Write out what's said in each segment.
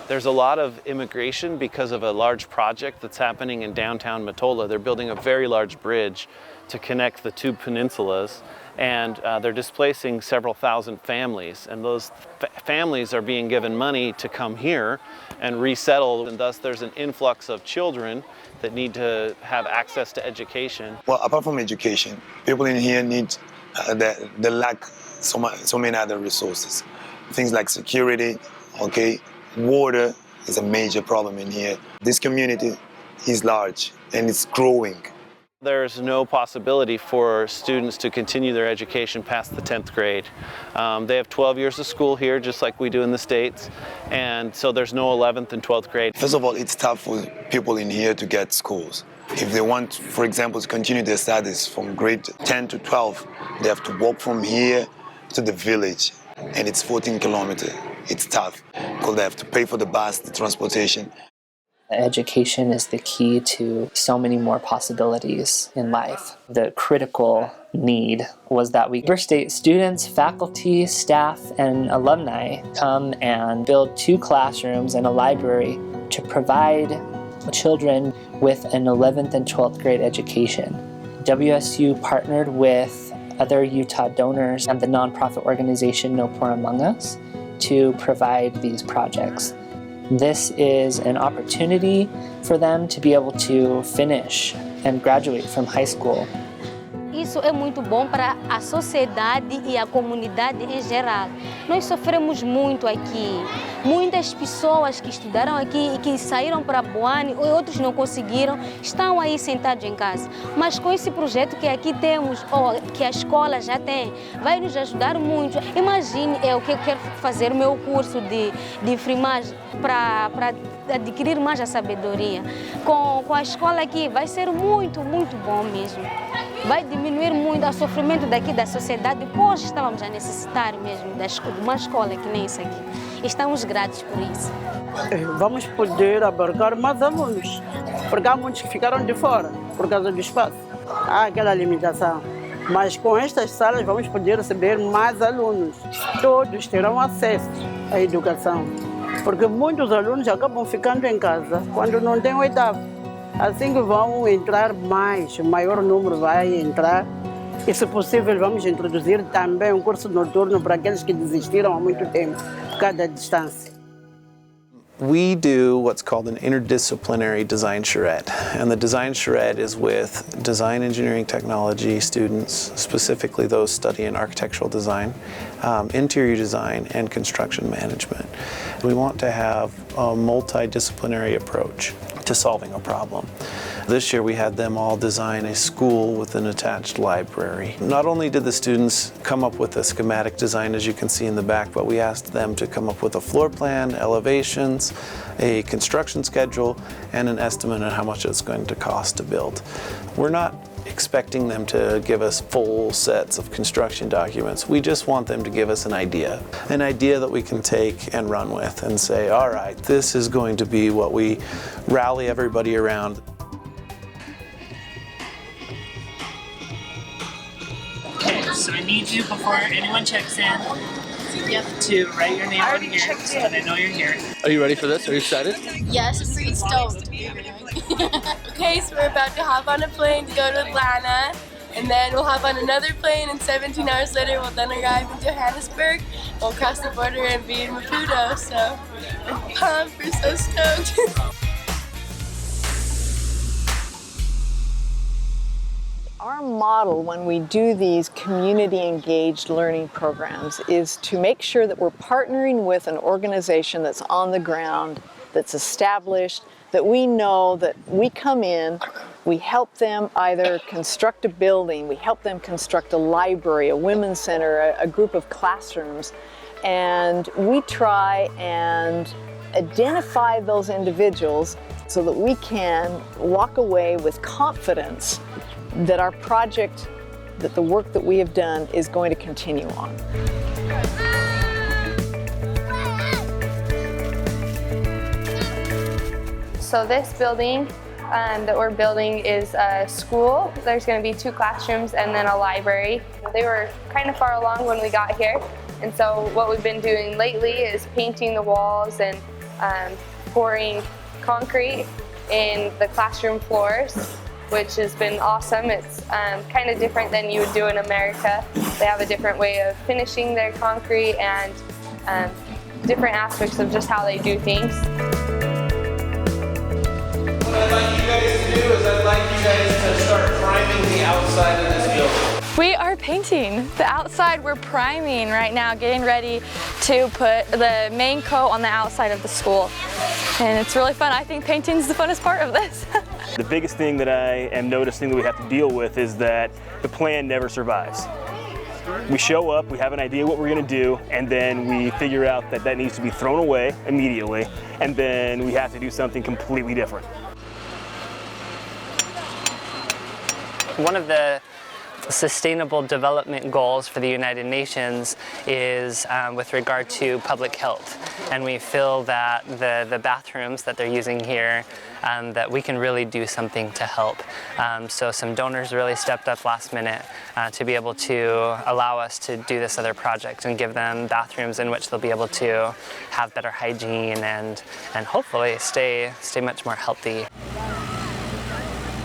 There's a lot of immigration because of a large project that's happening in downtown Matola. They're building a very large bridge to connect the two peninsulas, and they're displacing several thousand families, and those families are being given money to come here and resettle, and thus there's an influx of children that need to have access to education. Well, apart from education, people in here need, they lack so many other resources. Things like security, okay, water is a major problem in here. This community is large and it's growing. There's no possibility for students to continue their education past the 10th grade. They have 12 years of school here, just like we do in the States, and so there's no 11th and 12th grade. First of all, it's tough for people in here to get schools. If they want, for example, to continue their studies from grade 10 to 12, they have to walk from here to the village, and it's 14 kilometers. It's tough because they have to pay for the bus, the transportation. Education is the key to so many more possibilities in life. The critical need was that Weber State students, faculty, staff, and alumni come and build 2 classrooms and a library to provide children with an 11th and 12th grade education. WSU partnered with other Utah donors and the nonprofit organization No Poor Among Us to provide these projects. This is an opportunity for them to be able to finish and graduate from high school. Isso é muito bom para a sociedade e a comunidade em geral. Nós sofremos muito aqui. Muitas pessoas que estudaram aqui e que saíram para Boane, ou outros não conseguiram, estão aí sentados em casa. Mas com esse projeto que aqui temos, ou que a escola já tem, vai nos ajudar muito. Imagine eu que eu quero fazer o meu curso de enfermagem para adquirir mais a sabedoria. Com a escola aqui vai ser muito, muito bom mesmo. Vai diminuir muito o sofrimento daqui da sociedade, pois estávamos a necessitar mesmo de uma escola que nem isso aqui. Estamos gratos por isso. Vamos poder abarcar mais alunos, porque há muitos que ficaram de fora por causa do espaço. Há aquela limitação. Mas com estas salas vamos poder receber mais alunos. Todos terão acesso à educação, porque muitos alunos acabam ficando em casa quando não têm o oitavo. Assim que vão entrar mais, o maior número vai entrar. E, se possível, vamos introduzir também um curso noturno para aqueles que desistiram há muito tempo, por causa da distância. We do what's called an interdisciplinary design charrette, and the design charrette is with design engineering technology students, specifically those studying architectural design, interior design, and construction management. We want to have a multidisciplinary approach to solving a problem. This year we had them all design a school with an attached library. Not only did the students come up with a schematic design, as you can see in the back, but we asked them to come up with a floor plan, elevations, a construction schedule, and an estimate on how much it's going to cost to build. We're not expecting them to give us full sets of construction documents. We just want them to give us an idea that we can take and run with and say, all right, this is going to be what we rally everybody around. Okay, so I need you, before anyone checks in, to write your name on here so that I know you're here. Are you ready for this? Are you excited? Yes, I'm pretty stoked. Okay, so we're about to hop on a plane to go to Atlanta, and then we'll hop on another plane, and 17 hours later we'll then arrive in Johannesburg. We'll cross the border and be in Maputo, so we're pumped, we're so stoked. Our model when we do these community-engaged learning programs is to make sure that we're partnering with an organization that's on the ground, that's established, that we know that we come in, we help them either construct a building, we help them construct a library, a women's center, a group of classrooms, and we try and identify those individuals so that we can walk away with confidence that our project, that the work that we have done is going to continue on. So this building that we're building is a school. There's going to be 2 classrooms and then a library. They were kind of far along when we got here, and so what we've been doing lately is painting the walls and pouring concrete in the classroom floors, which has been awesome. It's kind of different than you would do in America. They have a different way of finishing their concrete and different aspects of just how they do things. What I'd like you guys to do is I'd like you guys to start priming the outside of this building. We are painting. The outside we're priming right now, getting ready to put the main coat on the outside of the school. And it's really fun. I think painting is the funnest part of this. The biggest thing that I am noticing that we have to deal with is that the plan never survives. We show up, we have an idea what we're going to do, and then we figure out that that needs to be thrown away immediately, and then we have to do something completely different. One of the Sustainable Development Goals for the United Nations is with regard to public health, and we feel that the bathrooms that they're using here, that we can really do something to help. So some donors really stepped up last minute to be able to allow us to do this other project and give them bathrooms in which they'll be able to have better hygiene and hopefully stay much more healthy.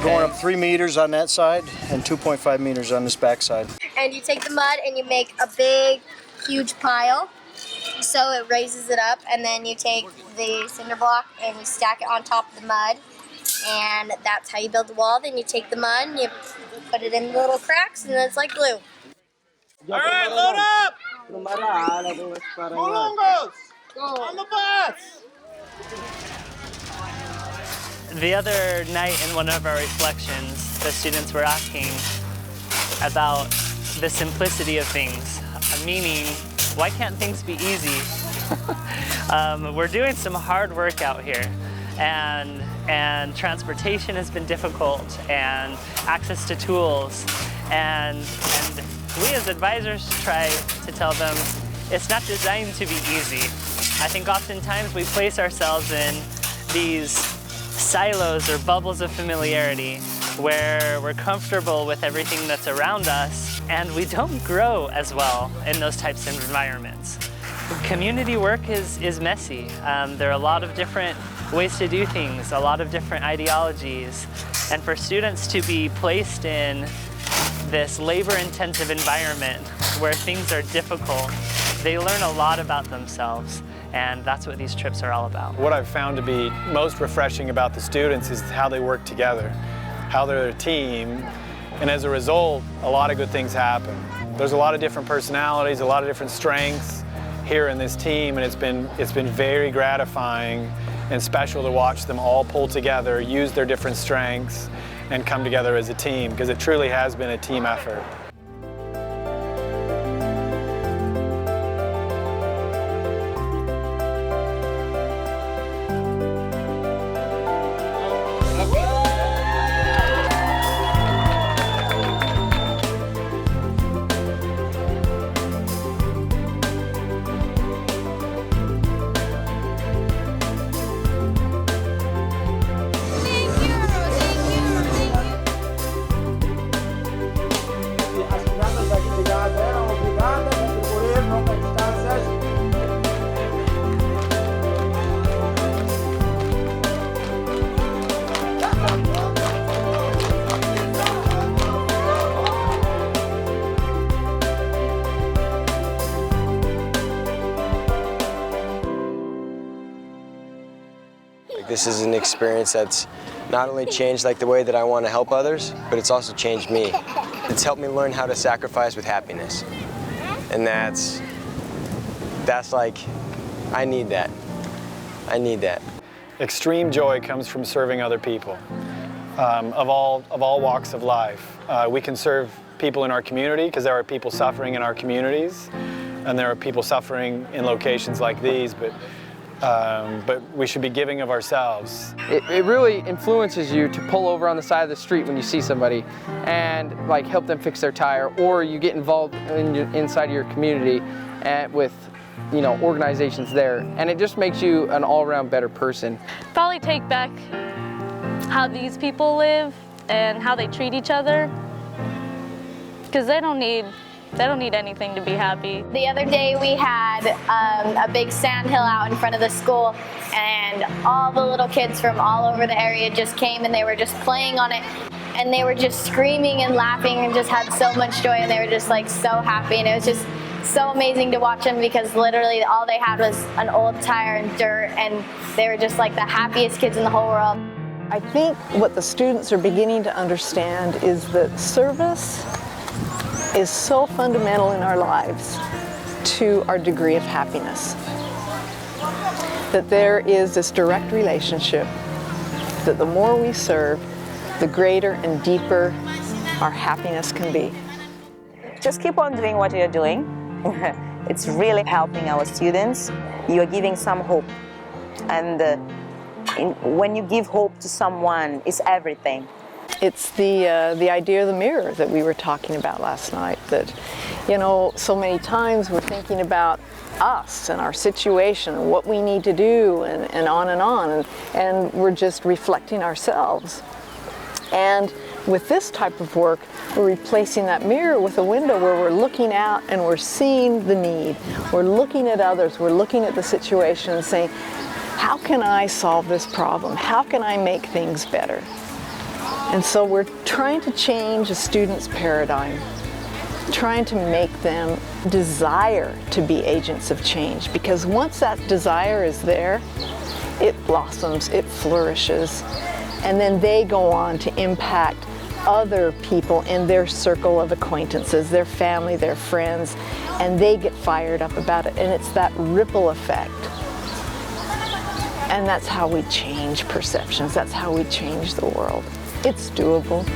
Going up 3 meters on that side and 2.5 meters on this back side. And you take the mud and you make a big, huge pile, so it raises it up, and then you take the cinder block and you stack it on top of the mud, and that's how you build the wall. Then you take the mud and you put it in the little cracks, and then it's like glue. All right, load up! Molongos! On the bus! The other night in one of our reflections, the students were asking about the simplicity of things, meaning, why can't things be easy? We're doing some hard work out here, and transportation has been difficult, and access to tools, and we as advisors try to tell them it's not designed to be easy. I think oftentimes we place ourselves in these silos or bubbles of familiarity where we're comfortable with everything that's around us, and we don't grow as well in those types of environments. Community work is messy. There are a lot of different ways to do things, a lot of different ideologies, and for students to be placed in this labor-intensive environment where things are difficult, they learn a lot about themselves. And that's what these trips are all about. What I've found to be most refreshing about the students is how they work together, how they're a team, and as a result, a lot of good things happen. There's a lot of different personalities, a lot of different strengths here in this team, and it's been very gratifying and special to watch them all pull together, use their different strengths, and come together as a team, because it truly has been a team effort. This is an experience that's not only changed the way that I want to help others, but it's also changed me. It's helped me learn how to sacrifice with happiness. And that's I need that. I need that. Extreme joy comes from serving other people of all walks of life. We can serve people in our community because there are people suffering in our communities, and there are people suffering in locations like these, but we should be giving of ourselves. It really influences you to pull over on the side of the street when you see somebody and help them fix their tire, or you get involved inside of your community with organizations there, and it just makes you an all-around better person. Probably take back how these people live and how they treat each other, because they don't need They don't need anything to be happy. The other day we had a big sand hill out in front of the school, and all the little kids from all over the area just came and they were just playing on it, and they were just screaming and laughing and just had so much joy, and they were just like so happy, and it was just so amazing to watch them because literally all they had was an old tire and dirt, and they were just like the happiest kids in the whole world. I think what the students are beginning to understand is that service is so fundamental in our lives to our degree of happiness. That there is this direct relationship, that the more we serve, the greater and deeper our happiness can be. Just keep on doing what you're doing. It's really helping our students. You're giving some hope. And when you give hope to someone, it's everything. It's the idea of the mirror that we were talking about last night, that, you know, so many times we're thinking about us and our situation and what we need to do and on, and we're just reflecting ourselves. And with this type of work, we're replacing that mirror with a window where we're looking out and we're seeing the need. We're looking at others, we're looking at the situation and saying, how can I solve this problem? How can I make things better? And so we're trying to change a student's paradigm, trying to make them desire to be agents of change, because once that desire is there, it blossoms, it flourishes, and then they go on to impact other people in their circle of acquaintances, their family, their friends, and they get fired up about it, and it's that ripple effect. And that's how we change perceptions, that's how we change the world. It's doable.